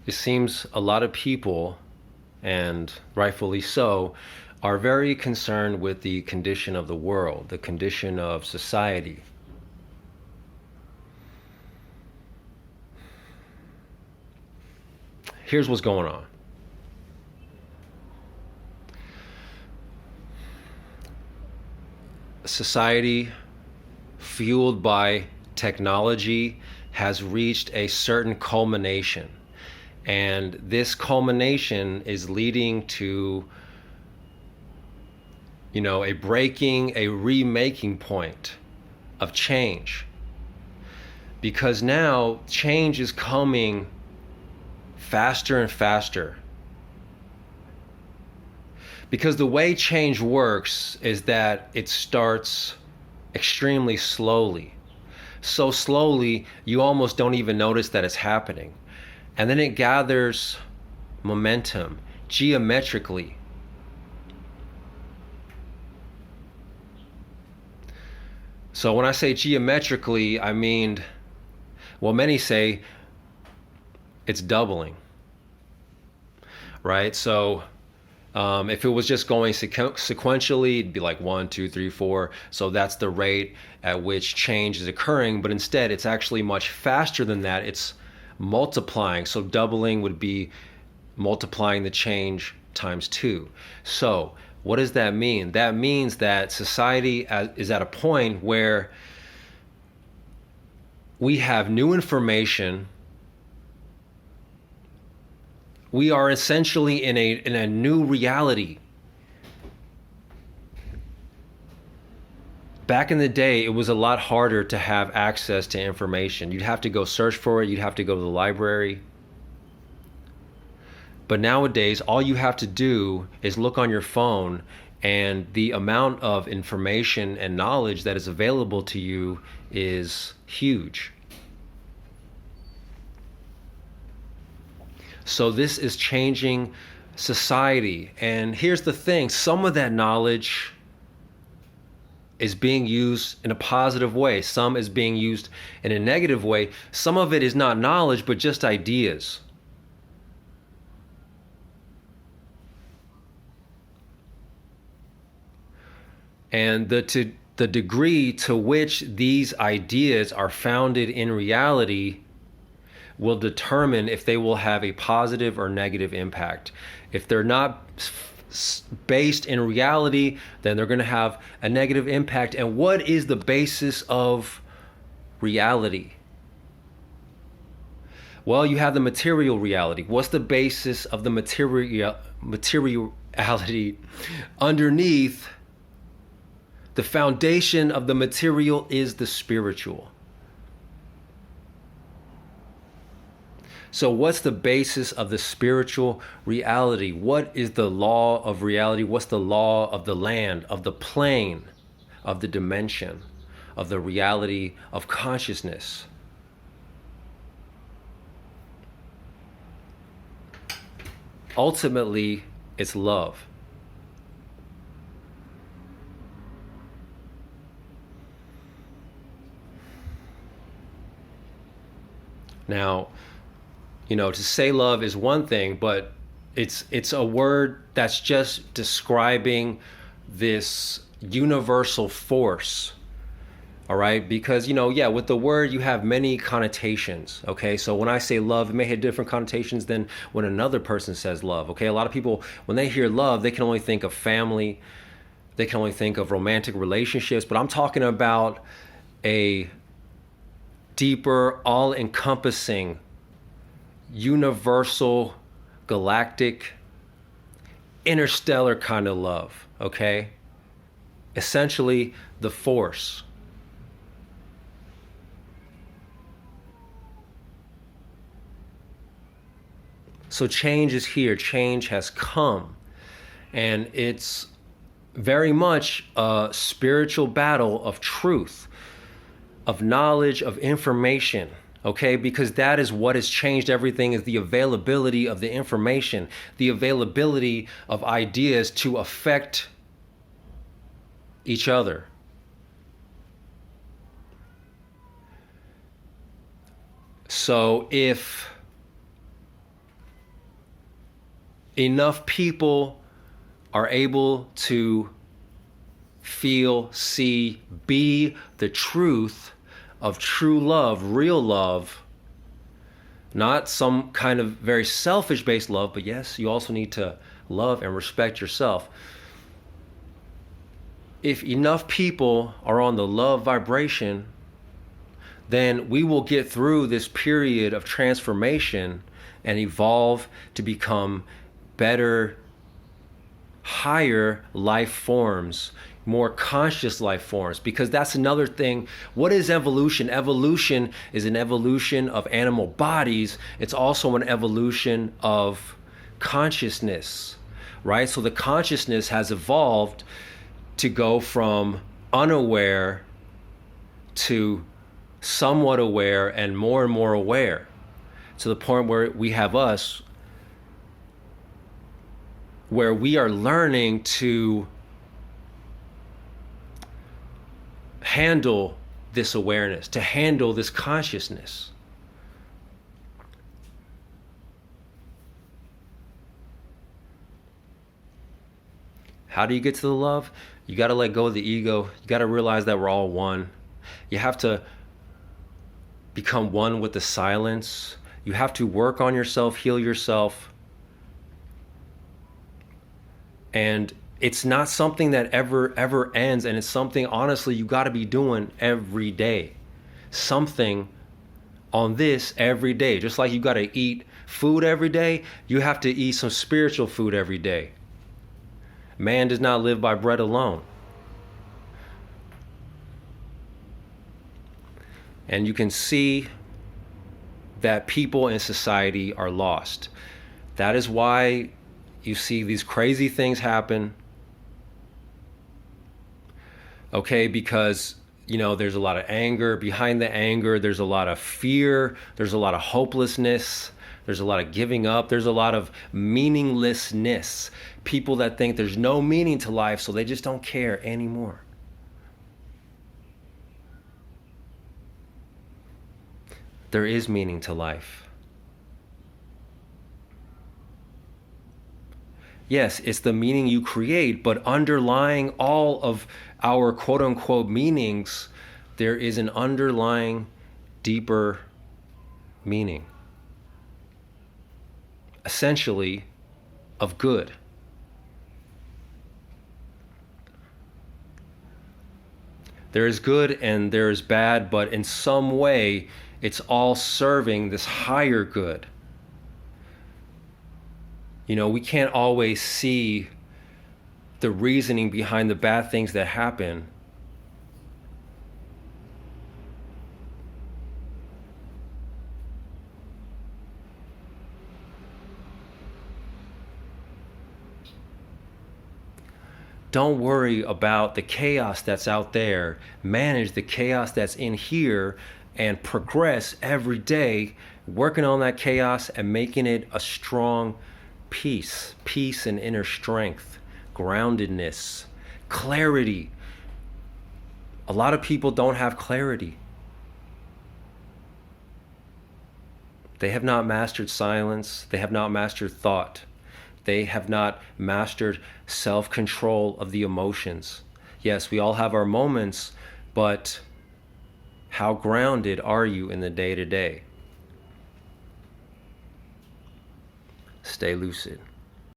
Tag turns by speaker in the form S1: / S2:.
S1: it seems a lot of people, and rightfully so, are very concerned with the condition of the world, the condition of society. Here's what's going on. Society, fueled by technology, has reached a certain culmination. And this culmination is leading to, a breaking, a remaking point of change. Because now change is coming faster and faster. Because the way change works is that it starts extremely slowly. So slowly, you almost don't even notice that it's happening. And then it gathers momentum geometrically. So when I say geometrically, I mean, well, many say it's doubling, right? So if it was just going sequentially, it'd be like 1, 2, 3, 4. So that's the rate at which change is occurring. But instead, it's actually much faster than that. It's multiplying. So doubling would be multiplying the change times 2. So what does that mean? That means that society is at a point where we have new information. We are essentially in a new reality. Back in the day, it was a lot harder to have access to information. You'd have to go search for it. You'd have to go to the library. But nowadays, all you have to do is look on your phone, and the amount of information and knowledge that is available to you is huge. So this is changing society. And here's the thing, some of that knowledge is being used in a positive way. Some is being used in a negative way. Some of it is not knowledge, but just ideas. And the degree to which these ideas are founded in reality will determine if they will have a positive or negative impact. If they're not based in reality, then they're going to have a negative impact. And what is the basis of reality? Well, you have the material reality. What's the basis of the materiality? Underneath, the foundation of the material is the spiritual. So what's the basis of the spiritual reality? What is the law of reality? What's the law of the land, of the plane, of the dimension, of the reality of consciousness? Ultimately, it's love. Now, to say love is one thing, but it's a word that's just describing this universal force. All right, because with the word you have many connotations. Okay, so when I say love, it may have different connotations than when another person says love. Okay, a lot of people, when they hear love, they can only think of family, they can only think of romantic relationships, but I'm talking about a deeper, all-encompassing, universal, galactic, interstellar kind of love, okay? Essentially, the force. So change is here, change has come, and it's very much a spiritual battle of truth, of knowledge, of information. Okay, because that is what has changed everything, is the availability of the information, the availability of ideas to affect each other. So if enough people are able to feel, see, be the truth of true love, real love, not some kind of very selfish based love, but yes, you also need to love and respect yourself. If enough people are on the love vibration, then we will get through this period of transformation and evolve to become better, higher life forms, more conscious life forms. Because that's another thing. What is evolution? Evolution is an evolution of animal bodies. It's also an evolution of consciousness, right? So the consciousness has evolved to go from unaware to somewhat aware and more aware, to the point where we have us, where we are learning to handle this awareness, to handle this consciousness. How do you get to the love? You got to let go of the ego. You got to realize that we're all one. You have to become one with the silence. You have to work on yourself, heal yourself. And it's not something that ever ends. And it's something, honestly, you got to be doing every day. Something on this every day. Just like you got to eat food every day, you have to eat some spiritual food every day. Man does not live by bread alone. And you can see that people in society are lost. That is why you see these crazy things happen. Okay, because, you know, there's a lot of anger. Behind the anger, there's a lot of fear. There's a lot of hopelessness. There's a lot of giving up. There's a lot of meaninglessness. People that think there's no meaning to life, so they just don't care anymore. There is meaning to life. Yes, it's the meaning you create, but underlying all of our quote unquote meanings, there is an underlying deeper meaning. Essentially, of good. There is good and there is bad, but in some way, it's all serving this higher good. You know, we can't always see the reasoning behind the bad things that happen. Don't worry about the chaos that's out there. Manage the chaos that's in here and progress every day, working on that chaos and making it a strong peace and inner strength, groundedness, clarity. A lot of people don't have clarity. They have not mastered silence. They have not mastered thought. They have not mastered self-control of the emotions. Yes, we all have our moments, but how grounded are you in the day-to-day? Stay lucid.